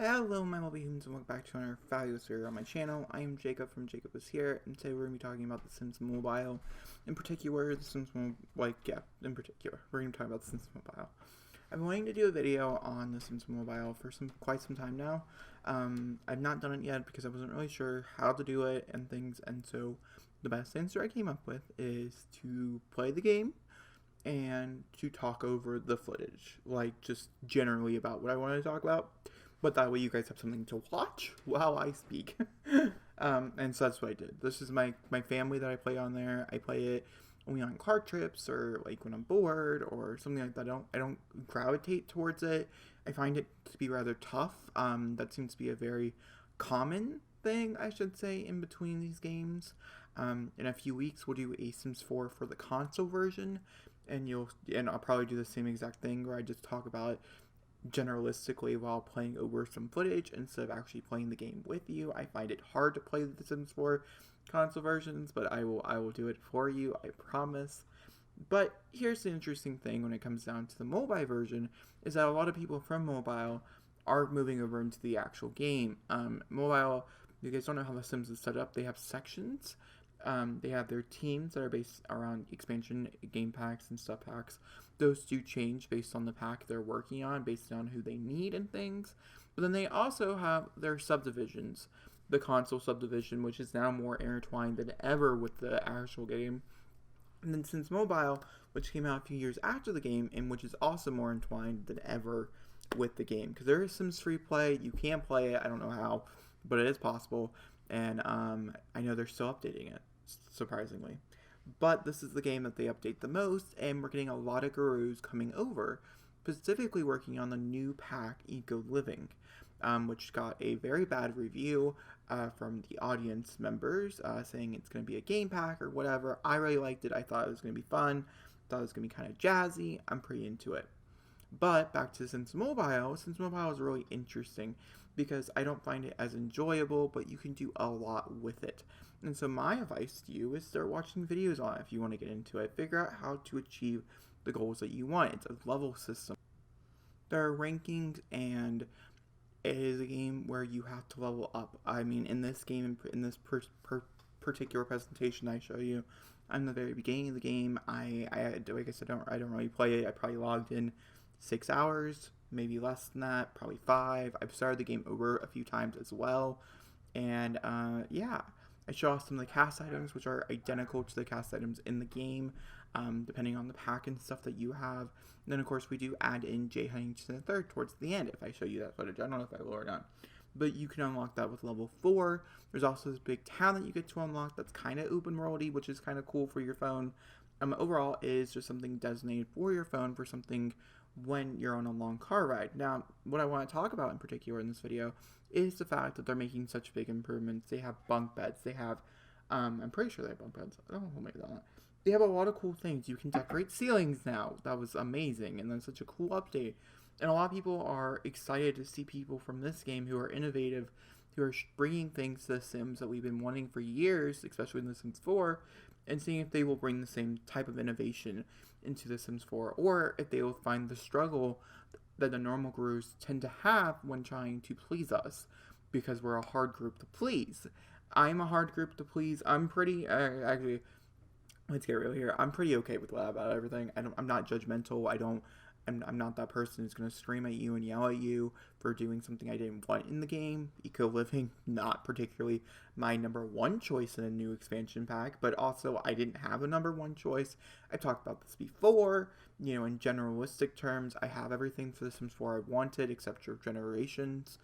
Hello my lovely humans and welcome back to another fabulous video on my channel. I am Jacob from Jacobishere, and today we're going to be talking about The Sims Mobile. In particular, The Sims Mobile, we're going to be talking about The Sims Mobile. I've been wanting to do a video on The Sims Mobile for quite some time now. I've not done it yet because I wasn't really sure how to do it and things, and so the best answer I came up with is to play the game and to talk over the footage, like just generally about what I want to talk about. But that way you guys have something to watch while I speak. And so that's what I did. This is my family that I play on there. I play it only on car trips or like when I'm bored or something like that. I don't gravitate towards it. I find it to be rather tough. That seems to be a very common thing, I should say, in between these games. In a few weeks we'll do a Sims 4 for the console version, and I'll probably do the same exact thing where I just talk about it generalistically while playing over some footage instead of actually playing the game with you. I find it hard to play the Sims 4 console versions, but I will do it for you, I promise. But here's the interesting thing when it comes down to the mobile version, is that a lot of people from mobile are moving over into the actual game. Mobile, you guys don't know how the Sims is set up. They have sections. They have their teams that are based around expansion game packs and sub packs. Those do change based on the pack they're working on, based on who they need and things. But then they also have their subdivisions. The console subdivision, which is now more intertwined than ever with the actual game. And then Sims Mobile, which came out a few years after the game, and which is also more entwined than ever with the game. Because there is Sims free play. You can play it. I don't know how, but it is possible. And I know they're still updating it, surprisingly. But this is the game that they update the most, and we're getting a lot of gurus coming over, specifically working on the new pack, Eco Living, which got a very bad review from the audience members, saying it's going to be a game pack or whatever. I really liked it. I thought it was going to be fun. Thought it was going to be kind of jazzy. I'm pretty into it. But back to Sims Mobile. Sims Mobile is really interesting because I don't find it as enjoyable, but you can do a lot with it. And so my advice to you is start watching videos on it if you want to get into it. Figure out how to achieve the goals that you want. It's a level system. There are rankings, and it is a game where you have to level up. I mean, in this game, in this particular presentation I show you, I'm the very beginning of the game. I like I said, I don't really play it. I probably logged in 6 hours, maybe less than that, probably 5. I've started the game over a few times as well. And yeah, I show off some of the cast items, which are identical to the cast items in the game, depending on the pack and stuff that you have. And then, of course, we do add in J. Huntington III towards the end, if I show you that footage. I don't know if I will or not. But you can unlock that with level 4. There's also this big town that you get to unlock that's kind of open worldy, which is kind of cool for your phone. Overall, it is just something designated for your phone for something when you're on a long car ride. Now, what I want to talk about in particular in this video is the fact that they're making such big improvements. They have bunk beds. They have, I'm pretty sure they have bunk beds. I don't know who made that. They have a lot of cool things. You can decorate ceilings now. That was amazing, and that's such a cool update. And a lot of people are excited to see people from this game who are innovative, who are bringing things to The Sims that we've been wanting for years, especially in The Sims 4, and seeing if they will bring the same type of innovation into The Sims 4, or if they will find the struggle that the normal gurus tend to have when trying to please us, because we're a hard group to please. I'm a hard group to please. I'm pretty, actually, let's get real here. I'm pretty okay with about everything. I'm not judgmental. I'm not that person who's going to scream at you and yell at you for doing something I didn't want in the game. Eco Living, not particularly my number one choice in a new expansion pack, but also I didn't have a number one choice. I've talked about this before. You know, in generalistic terms, I have everything for The Sims 4 I wanted, except for generations.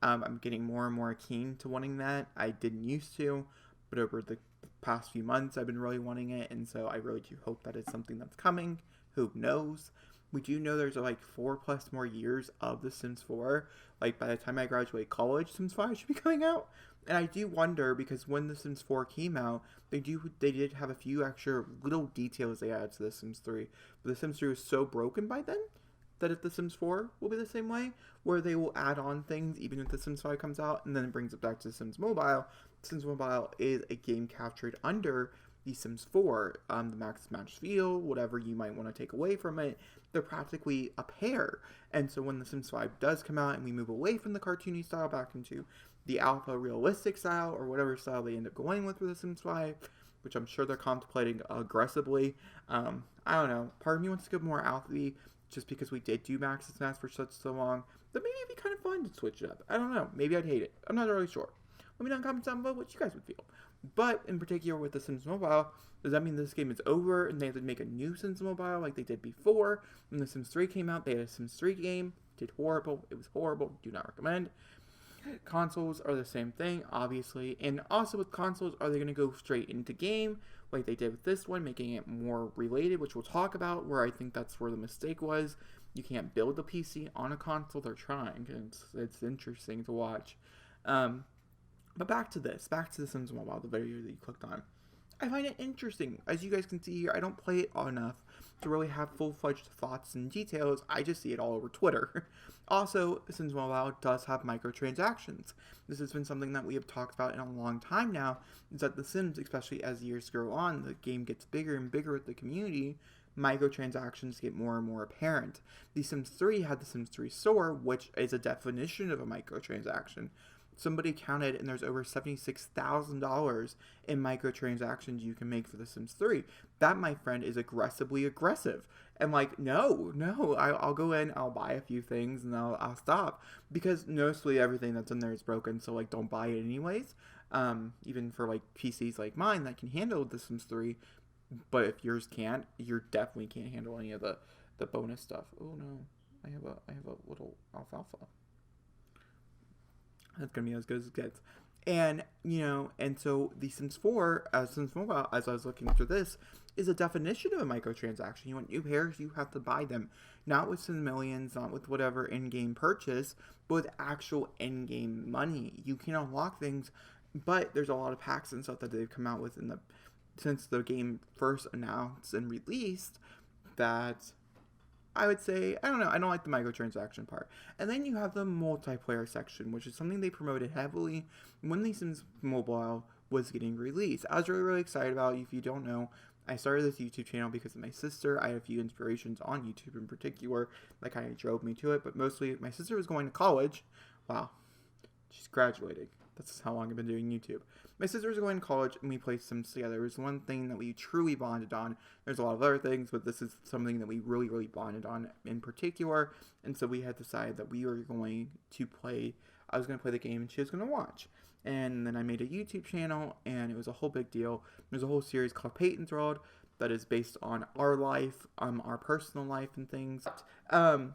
I'm getting more and more keen to wanting that. I didn't used to, but over the past few months, I've been really wanting it, and so I really do hope that it's something that's coming. Who knows? We do know there's like 4+ more years of The Sims 4. Like by the time I graduate college, Sims 5 should be coming out. And I do wonder, because when The Sims 4 came out, they did have a few extra little details they added to The Sims 3. But The Sims 3 was so broken by then that if The Sims 4 will be the same way, where they will add on things even if The Sims 5 comes out, and then it brings it back to Sims Mobile. Sims Mobile is a game captured under The Sims 4, the max match feel, whatever you might want to take away from it, they're practically a pair. And so when The Sims 5 does come out and we move away from the cartoony style back into the alpha realistic style, or whatever style they end up going with for The Sims 5, which I'm sure they're contemplating aggressively, I don't know, part of me wants to go more alpha just because we did do Max's Mask for so long, but maybe it'd be kind of fun to switch it up. I don't know, maybe I'd hate it. I'm not really sure. Let me know in the comments down below what you guys would feel. But in particular with The Sims Mobile, does that mean this game is over and they have to make a new Sims Mobile like they did before? When The Sims 3 came out, they had a Sims 3 game. Did horrible. It was horrible. Do not recommend. Consoles are the same thing, obviously. And also with consoles, are they going to go straight into game like they did with this one, making it more related, which we'll talk about, where I think that's where the mistake was. You can't build a PC on a console. They're trying. It's interesting to watch. But back to this. Back to The Sims Mobile, the video that you clicked on. I find it interesting. As you guys can see here, I don't play it enough to really have full-fledged thoughts and details. I just see it all over Twitter. Also, Sims Mobile does have microtransactions. This has been something that we have talked about in a long time now, is that The Sims, especially as years go on, the game gets bigger and bigger with the community, microtransactions get more and more apparent. The Sims 3 had The Sims 3 Store, which is a definition of a microtransaction. Somebody counted, and there's over $76,000 in microtransactions you can make for The Sims 3. That, my friend, is aggressively aggressive. And like, no, I'll go in, I'll buy a few things, and I'll stop. Because mostly everything that's in there is broken, so like, don't buy it anyways. Even for like PCs like mine that can handle The Sims 3. But if yours can't, you definitely can't handle any of the bonus stuff. Oh no, I have a little alfalfa. That's going to be as good as it gets. And, and so the Sims 4, Sims Mobile, as I was looking through this, is a definition of a microtransaction. You want new pairs, you have to buy them. Not with Sims Millions, not with whatever in-game purchase, but with actual in-game money. You can unlock things, but there's a lot of packs and stuff that they've come out with since the game first announced and released that I would say, I don't know, I don't like the microtransaction part. And then you have the multiplayer section, which is something they promoted heavily when The Sims Mobile was getting released. I was really excited about it. If you don't know, I started this YouTube channel because of my sister. I had a few inspirations on YouTube in particular that kind of drove me to it, but mostly my sister was going to college. Wow, she's graduating. That's how long I've been doing YouTube. My sister was going to college, and we played Sims together. It was one thing that we truly bonded on. There's a lot of other things, but this is something that we really bonded on in particular. And so we had decided that we were going to play. I was going to play the game, and she was going to watch. And then I made a YouTube channel, and it was a whole big deal. There's a whole series called Peyton's World that is based on our life, our personal life and things,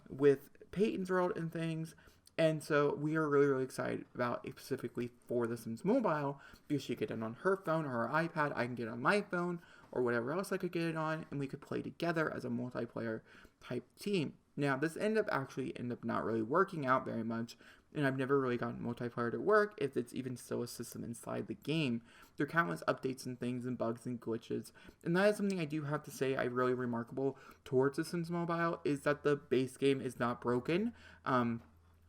with Peyton's World and things. And so we are really excited about it specifically for The Sims Mobile, because she could get it on her phone or her iPad, I can get it on my phone, or whatever else I could get it on, and we could play together as a multiplayer type team. Now, this ended up not really working out very much, and I've never really gotten multiplayer to work if it's even still a system inside the game. There are countless updates and things and bugs and glitches, and that is something I do have to say I really remarkable towards The Sims Mobile, is that the base game is not broken.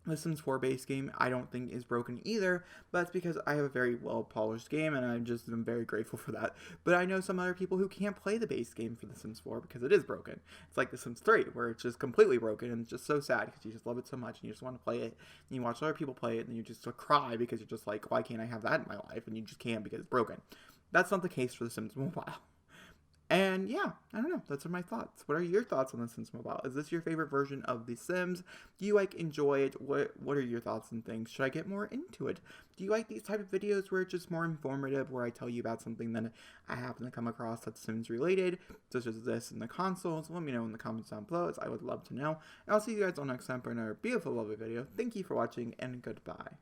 The Sims 4 base game I don't think is broken either, but that's because I have a very well-polished game, and I'm very grateful for that. But I know some other people who can't play the base game for The Sims 4 because it is broken. It's like The Sims 3, where it's just completely broken, and it's just so sad because you just love it so much, and you just want to play it, and you watch other people play it, and you just cry because you're just like, why can't I have that in my life? And you just can't because it's broken. That's not the case for The Sims Mobile. And yeah, I don't know. Those are my thoughts. What are your thoughts on The Sims Mobile? Is this your favorite version of The Sims? Do you enjoy it? What are your thoughts and things? Should I get more into it? Do you like these type of videos where it's just more informative, where I tell you about something that I happen to come across that's Sims related, such as this in the consoles? Let me know in the comments down below, as I would love to know. And I'll see you guys on next time for another beautiful, lovely video. Thank you for watching, and goodbye.